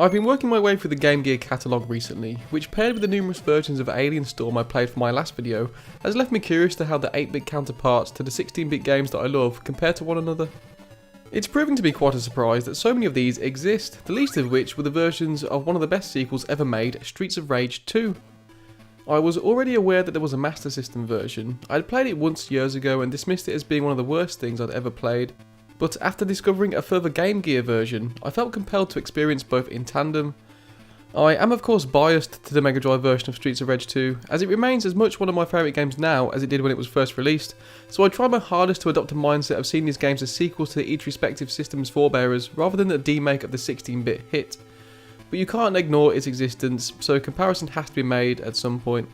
I've been working my way through the Game Gear catalogue recently, which paired with the numerous versions of Alien Storm I played for my last video, has left me curious to how the 8-bit counterparts to the 16-bit games that I love compare to one another. It's proving to be quite a surprise that so many of these exist, the least of which were the versions of one of the best sequels ever made, Streets of Rage 2. I was already aware that there was a Master System version. I'd played it once years ago and dismissed it as being one of the worst things I'd ever played, but after discovering a further Game Gear version, I felt compelled to experience both in tandem. I am of course biased to the Mega Drive version of Streets of Rage 2, as it remains as much one of my favourite games now as it did when it was first released, so I tried my hardest to adopt a mindset of seeing these games as sequels to each respective system's forebearers, rather than a demake of the 16-bit hit. But you can't ignore its existence, so a comparison has to be made at some point.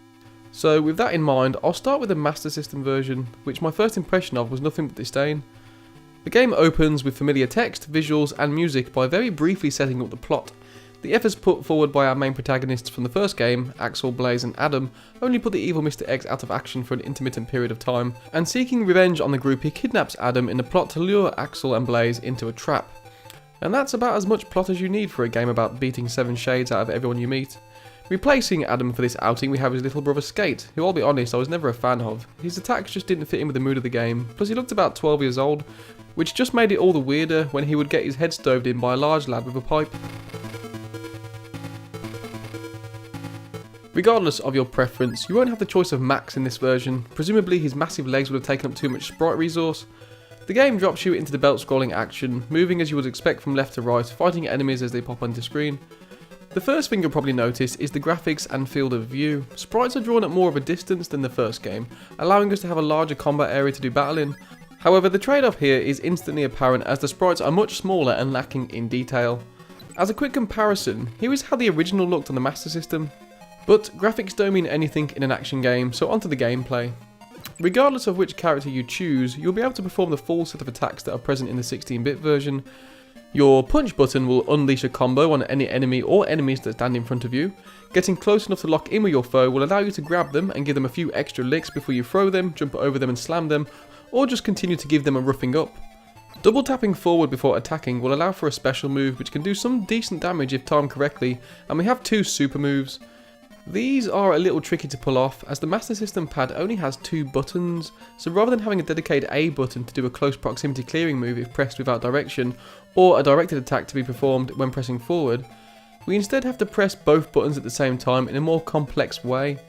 So with that in mind, I'll start with the Master System version, which my first impression of was nothing but disdain. The game opens with familiar text, visuals and music by very briefly setting up the plot. The efforts put forward by our main protagonists from the first game, Axel, Blaze and Adam, only put the evil Mr. X out of action for an intermittent period of time, and seeking revenge on the group, he kidnaps Adam in the plot to lure Axel and Blaze into a trap. And that's about as much plot as you need for a game about beating 7 shades out of everyone you meet. Replacing Adam for this outing, we have his little brother Skate, who I'll be honest I was never a fan of. His attacks just didn't fit in with the mood of the game, plus he looked about 12 years old, which just made it all the weirder when he would get his head stoved in by a large lad with a pipe. Regardless of your preference, you won't have the choice of Max in this version. Presumably his massive legs would have taken up too much sprite resource. The game drops you into the belt scrolling action, moving as you would expect from left to right, fighting enemies as they pop onto screen. The first thing you'll probably notice is the graphics and field of view. Sprites are drawn at more of a distance than the first game, allowing us to have a larger combat area to do battle in. However, the trade-off here is instantly apparent as the sprites are much smaller and lacking in detail. As a quick comparison, here is how the original looked on the Master System. But graphics don't mean anything in an action game, so onto the gameplay. Regardless of which character you choose, you'll be able to perform the full set of attacks that are present in the 16-bit version. Your punch button will unleash a combo on any enemy or enemies that stand in front of you. Getting close enough to lock in with your foe will allow you to grab them and give them a few extra licks before you throw them, jump over them and slam them, or just continue to give them a roughing up. Double tapping forward before attacking will allow for a special move which can do some decent damage if timed correctly, and we have 2 super moves. These are a little tricky to pull off, as the Master System pad only has 2 buttons, so rather than having a dedicated A button to do a close proximity clearing move if pressed without direction, or a directed attack to be performed when pressing forward, we instead have to press both buttons at the same time in a more complex way.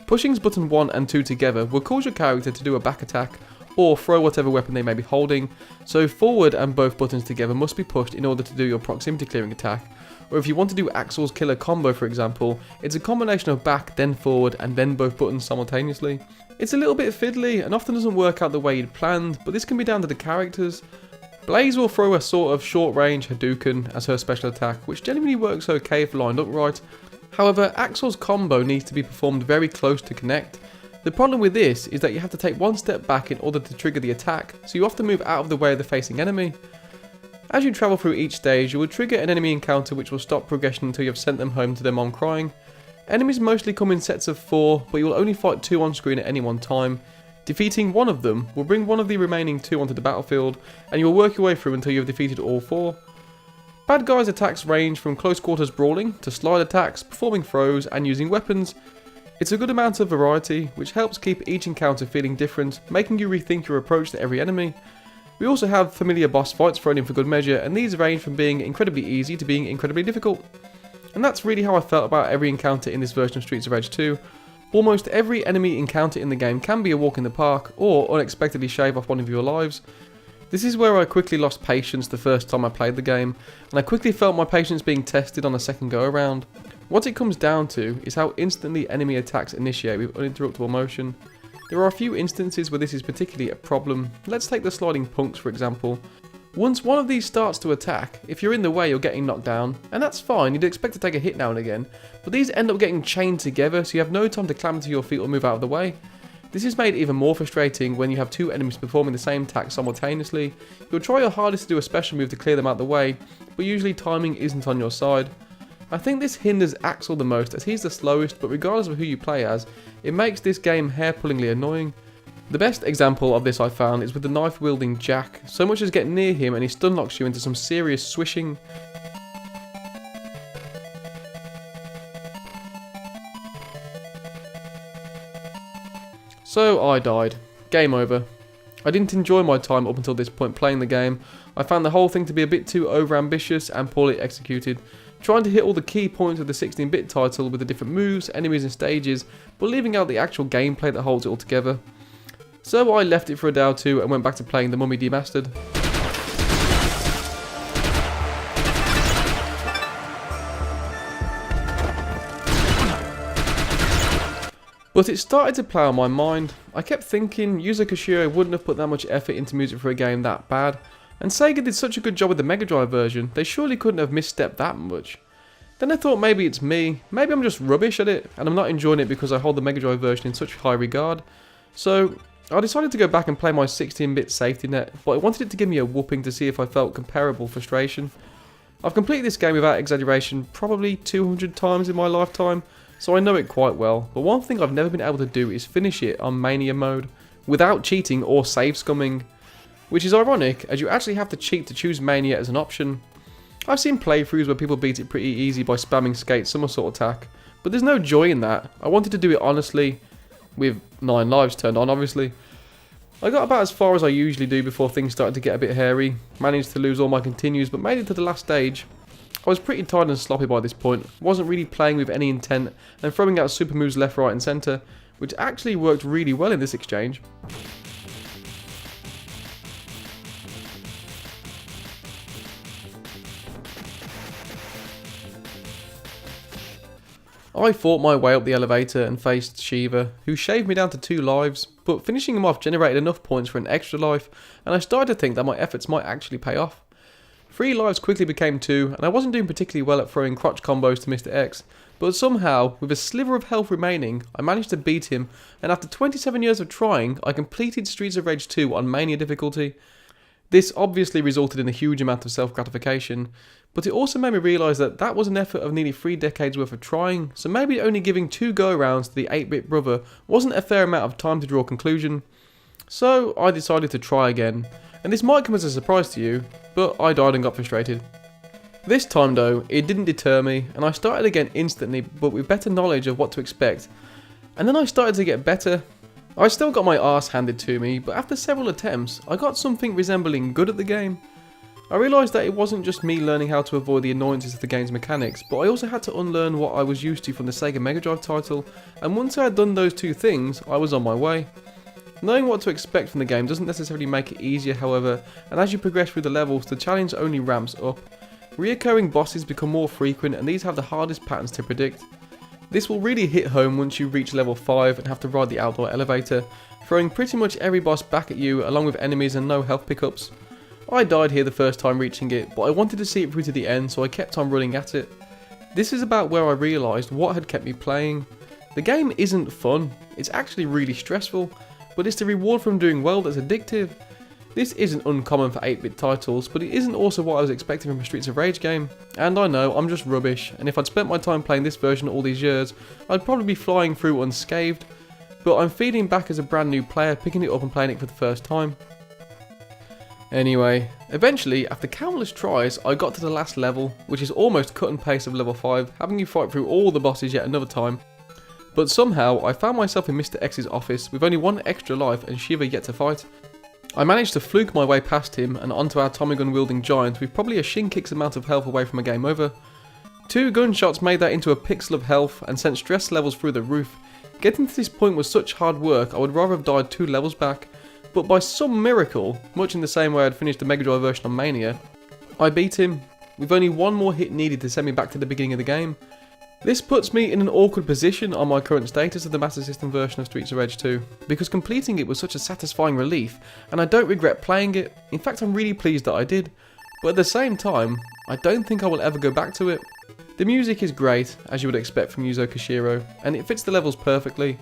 Pushing button 1 and 2 together will cause your character to do a back attack, or throw whatever weapon they may be holding, so forward and both buttons together must be pushed in order to do your proximity clearing attack. Or if you want to do Axel's killer combo for example, it's a combination of back, then forward, and then both buttons simultaneously. It's a little bit fiddly and often doesn't work out the way you'd planned, but this can be down to the characters. Blaze will throw a sort of short range Hadouken as her special attack, which genuinely works okay if lined up right. However, Axel's combo needs to be performed very close to connect. The problem with this is that you have to take one step back in order to trigger the attack, so you often move out of the way of the facing enemy. As you travel through each stage, you will trigger an enemy encounter which will stop progression until you have sent them home to their mom crying. Enemies mostly come in sets of 4, but you will only fight 2 on screen at any one time. Defeating one of them will bring one of the remaining 2 onto the battlefield, and you will work your way through until you have defeated all 4. Bad guys' attacks range from close quarters brawling, to slide attacks, performing throws, and using weapons. It's a good amount of variety, which helps keep each encounter feeling different, making you rethink your approach to every enemy. We also have familiar boss fights thrown in for good measure, and these range from being incredibly easy to being incredibly difficult. And that's really how I felt about every encounter in this version of Streets of Rage 2. Almost every enemy encounter in the game can be a walk in the park, or unexpectedly shave off one of your lives. This is where I quickly lost patience the first time I played the game, and I quickly felt my patience being tested on a second go around. What it comes down to is how instantly enemy attacks initiate with uninterruptible motion. There are a few instances where this is particularly a problem. Let's take the sliding punks for example. Once one of these starts to attack, if you're in the way you're getting knocked down, and that's fine, you'd expect to take a hit now and again, but these end up getting chained together so you have no time to clamber to your feet or move out of the way. This is made even more frustrating when you have 2 enemies performing the same attack simultaneously. You'll try your hardest to do a special move to clear them out of the way, but usually timing isn't on your side. I think this hinders Axel the most as he's the slowest, but regardless of who you play as, it makes this game hair-pullingly annoying. The best example of this I found is with the knife-wielding Jack. So much as get near him and he stun locks you into some serious swishing. So I died. Game over. I didn't enjoy my time up until this point playing the game. I found the whole thing to be a bit too overambitious and poorly executed, trying to hit all the key points of the 16-bit title with the different moves, enemies and stages, but leaving out the actual gameplay that holds it all together. So I left it for a day or two and went back to playing the Mummy Demastered. But it started to play on my mind. I kept thinking Yuzo Koshiro wouldn't have put that much effort into music for a game that bad, and Sega did such a good job with the Mega Drive version, they surely couldn't have misstepped that much. Then I thought maybe it's me, maybe I'm just rubbish at it, and I'm not enjoying it because I hold the Mega Drive version in such high regard. So I decided to go back and play my 16-bit safety net, but I wanted it to give me a whooping to see if I felt comparable frustration. I've completed this game without exaggeration probably 200 times in my lifetime, so I know it quite well, but one thing I've never been able to do is finish it on Mania mode, without cheating or save scumming. Which is ironic, as you actually have to cheat to choose Mania as an option. I've seen playthroughs where people beat it pretty easy by spamming skate somersault attack, but there's no joy in that. I wanted to do it honestly, with 9 lives turned on obviously. I got about as far as I usually do before things started to get a bit hairy, managed to lose all my continues but made it to the last stage. I was pretty tired and sloppy by this point, wasn't really playing with any intent and throwing out super moves left, right and centre, which actually worked really well in this exchange. I fought my way up the elevator and faced Shiva, who shaved me down to 2 lives, but finishing him off generated enough points for an extra life, and I started to think that my efforts might actually pay off. 3 lives quickly became 2, and I wasn't doing particularly well at throwing crotch combos to Mr. X, but somehow, with a sliver of health remaining, I managed to beat him, and after 27 years of trying, I completed Streets of Rage 2 on Mania difficulty. This obviously resulted in a huge amount of self-gratification, but it also made me realise that that was an effort of nearly 3 decades worth of trying, so maybe only giving 2 go-arounds to the 8-bit brother wasn't a fair amount of time to draw a conclusion. So I decided to try again, and this might come as a surprise to you, but I died and got frustrated. This time though, it didn't deter me, and I started again instantly, but with better knowledge of what to expect. And then I started to get better. I still got my arse handed to me, but after several attempts, I got something resembling good at the game. I realised that it wasn't just me learning how to avoid the annoyances of the game's mechanics, but I also had to unlearn what I was used to from the Sega Mega Drive title, and once I had done those 2 things, I was on my way. Knowing what to expect from the game doesn't necessarily make it easier however, and as you progress through the levels, the challenge only ramps up. Reoccurring bosses become more frequent and these have the hardest patterns to predict. This will really hit home once you reach level 5 and have to ride the outdoor elevator, throwing pretty much every boss back at you along with enemies and no health pickups. I died here the first time reaching it, but I wanted to see it through to the end so I kept on running at it. This is about where I realised what had kept me playing. The game isn't fun, it's actually really stressful, but it's the reward from doing well that's addictive. This isn't uncommon for 8-bit titles, but it isn't also what I was expecting from a Streets of Rage game. And I know, I'm just rubbish, and if I'd spent my time playing this version all these years, I'd probably be flying through unscathed. But I'm feeling back as a brand new player, picking it up and playing it for the first time. Anyway, eventually, after countless tries, I got to the last level, which is almost cut and paste of level 5, having you fight through all the bosses yet another time. But somehow, I found myself in Mr. X's office with only 1 extra life and Shiva yet to fight. I managed to fluke my way past him and onto our Tommy gun wielding giant with probably a shin kick's amount of health away from a game over. 2 gunshots made that into a pixel of health and sent stress levels through the roof. Getting to this point was such hard work I would rather have died 2 levels back, but by some miracle, much in the same way I'd finished the Mega Drive version on Mania, I beat him, with only 1 more hit needed to send me back to the beginning of the game. This puts me in an awkward position on my current status of the Master System version of Streets of Rage 2, because completing it was such a satisfying relief, and I don't regret playing it. In fact, I'm really pleased that I did, but at the same time, I don't think I will ever go back to it. The music is great, as you would expect from Yuzo Koshiro, and it fits the levels perfectly.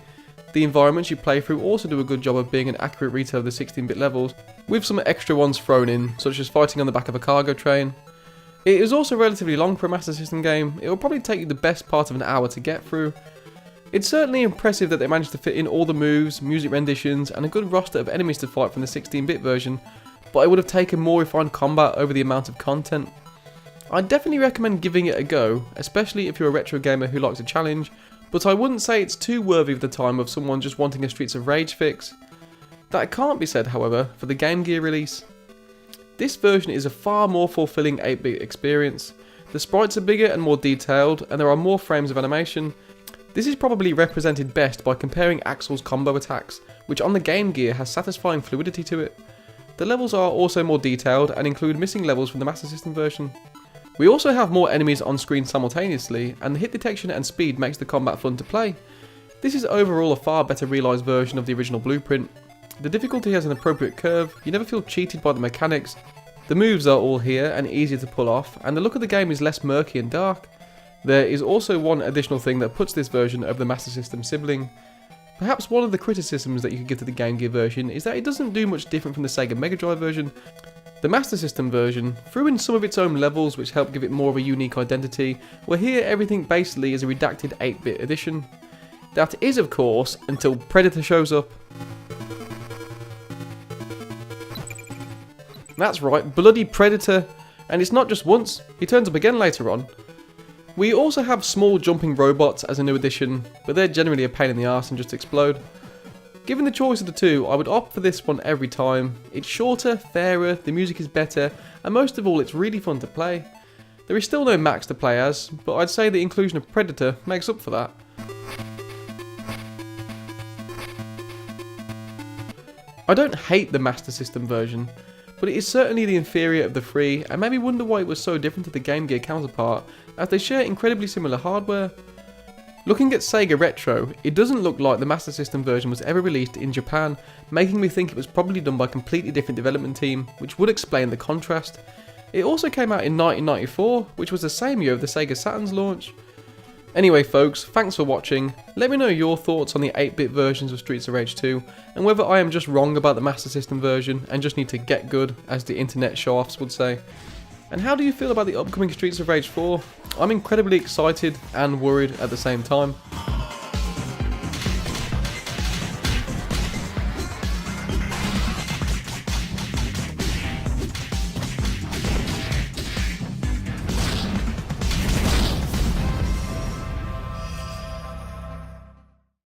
The environments you play through also do a good job of being an accurate retell of the 16-bit levels, with some extra ones thrown in, such as fighting on the back of a cargo train. It is also relatively long for a Master System game. It will probably take you the best part of an hour to get through. It's certainly impressive that they managed to fit in all the moves, music renditions, and a good roster of enemies to fight from the 16-bit version, but it would have taken more refined combat over the amount of content. I'd definitely recommend giving it a go, especially if you're a retro gamer who likes a challenge, but I wouldn't say it's too worthy of the time of someone just wanting a Streets of Rage fix. That can't be said, however, for the Game Gear release. This version is a far more fulfilling 8-bit experience. The sprites are bigger and more detailed, and there are more frames of animation. This is probably represented best by comparing Axel's combo attacks, which on the Game Gear has satisfying fluidity to it. The levels are also more detailed and include missing levels from the Master System version. We also have more enemies on screen simultaneously, and the hit detection and speed makes the combat fun to play. This is overall a far better realised version of the original blueprint. The difficulty has an appropriate curve, you never feel cheated by the mechanics, the moves are all here and easier to pull off, and the look of the game is less murky and dark. There is also one additional thing that puts this version over the Master System sibling. Perhaps one of the criticisms that you could give to the Game Gear version is that it doesn't do much different from the Sega Mega Drive version. The Master System version threw in some of its own levels which help give it more of a unique identity, where here everything basically is a redacted 8-bit edition. That is, of course, until Predator shows up. That's right, bloody Predator, and it's not just once, he turns up again later on. We also have small jumping robots as a new addition, but they're generally a pain in the arse and just explode. Given the choice of the two, I would opt for this one every time. It's shorter, fairer, the music is better, and most of all it's really fun to play. There is still no Max to play as, but I'd say the inclusion of Predator makes up for that. I don't hate the Master System version, but it is certainly the inferior of the three, and made me wonder why it was so different to the Game Gear counterpart, as they share incredibly similar hardware. Looking at Sega Retro, it doesn't look like the Master System version was ever released in Japan, making me think it was probably done by a completely different development team, which would explain the contrast. It also came out in 1994, which was the same year of the Sega Saturn's launch. Anyway folks, thanks for watching. Let me know your thoughts on the 8-bit versions of Streets of Rage 2, and whether I am just wrong about the Master System version and just need to get good, as the internet show-offs would say. And how do you feel about the upcoming Streets of Rage 4? I'm incredibly excited and worried at the same time.